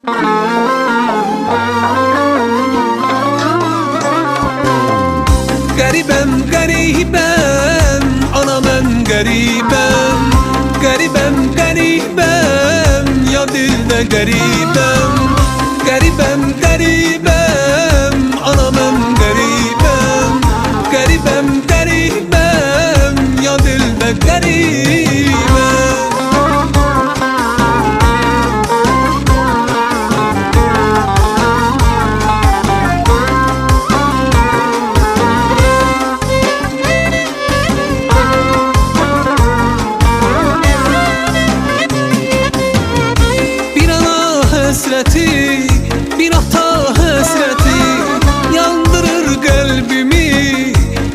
Garibem garibem, anam ben garibem. Garibem garibem, ya dilde garibem. Garibem garibem, anam ben garibem. Garibem garibem, ya dilde garibem. Hasreti, bir hata hasreti yandırır kalbimi.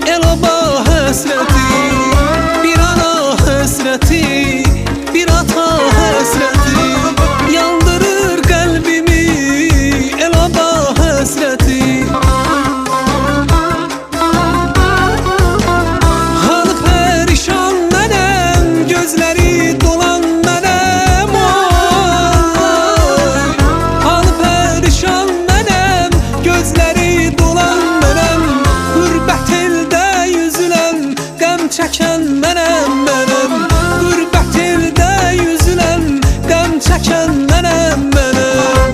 El oba hasreti, bir ana hasreti, bir hata hasreti yandırır kalbimi. El oba hasreti. Halı perişan menem, gözleri dolan menem. Çeken menem menem, gurbet ilde yüzülen gam çeken menem menem.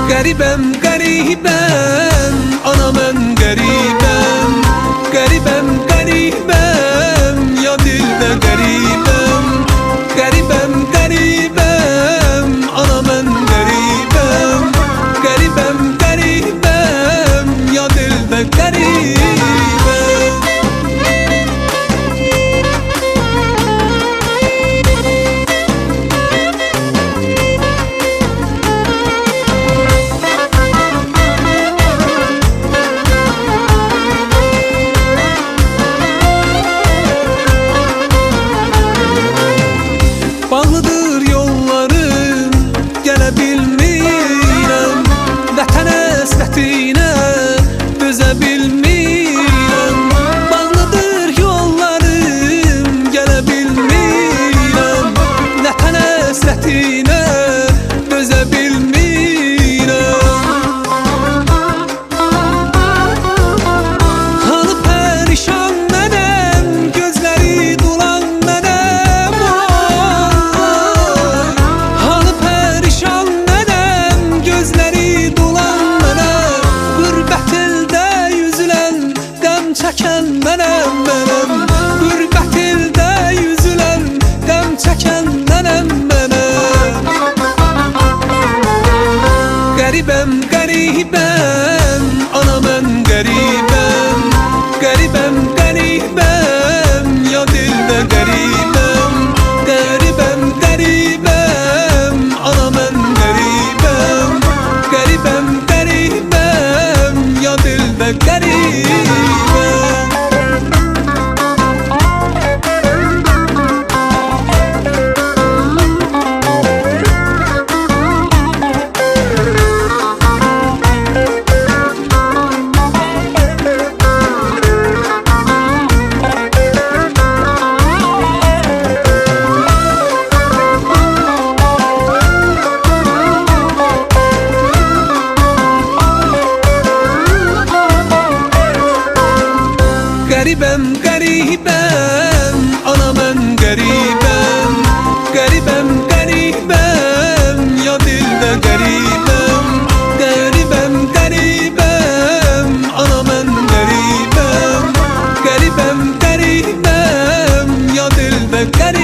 Garibem garibem, anam ben garibem. Garibem garibem, ya dilde garibem. Garibem garibem, anam ben garibem. Garibem garibem, ya dilde garibem. Bağlıdır yollarım, gelebilmirəm. Vətən həsrətinə dözə bilmirəm. Bağlıdır yollarım, gelebilmirəm. Vətən həsrətinə dözə bilmirəm. Halı perişan mənim, gözləri dolan mənim. Halı perişan mənim, gözləri dolan mənim. Qürbət ildə yüzülən qəm çəkən mənəm mənəm. Qürbət ildə yüzülən qəm çəkən mənəm mənəm. Garibem garibem, anam ben garibem. Garibem garibem, ya dilde garibem. Garibem garibem, anam ben garibem. Garibem garibem, ya dilde garibem. Garibem garibem, anam ben garibem. Garibem garibem, ya dilde garibem. Garibem garibem, anam ben garibem. Garibem garibem, ya dilde garibem.